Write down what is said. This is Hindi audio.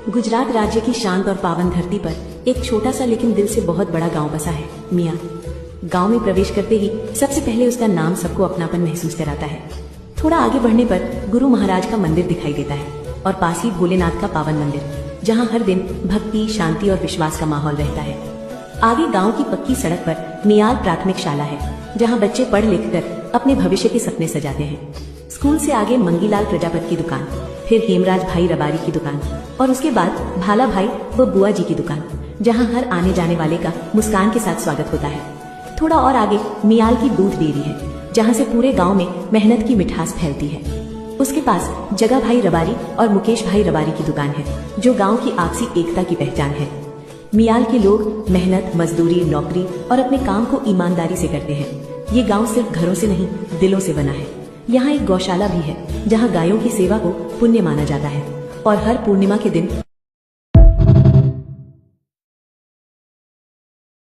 गुजरात राज्य की शांत और पावन धरती पर एक छोटा सा लेकिन दिल से बहुत बड़ा गांव बसा है, मियाँ। गांव में प्रवेश करते ही सबसे पहले उसका नाम सबको अपनापन महसूस कराता है। थोड़ा आगे बढ़ने पर गुरु महाराज का मंदिर दिखाई देता है और पास ही भोलेनाथ का पावन मंदिर, जहां हर दिन भक्ति, शांति और विश्वास का माहौल रहता है। आगे गांव की पक्की सड़क पर मियाल प्राथमिक शाला है, जहां बच्चे पढ़ लिख कर अपने भविष्य के सपने सजाते हैं। स्कूल से आगे मंगीलाल प्रजापति की दुकान, फिर हेमराज भाई रबारी की दुकान और उसके बाद भाला भाई व बुआ जी की दुकान, जहां हर आने जाने वाले का मुस्कान के साथ स्वागत होता है। थोड़ा और आगे मियाल की दूध डेयरी है, जहां से पूरे गांव में मेहनत की मिठास फैलती है। उसके पास जगा भाई रबारी और मुकेश भाई रबारी की दुकान है, जो गांव की आपसी एकता की पहचान है। मियाल के लोग मेहनत, मजदूरी, नौकरी और अपने काम को ईमानदारी से करते हैं। ये गांव सिर्फ घरों से नहीं, दिलों से बना है। यहाँ एक गौशाला भी है, जहाँ गायों की सेवा को पुण्य माना जाता है और हर पूर्णिमा के दिन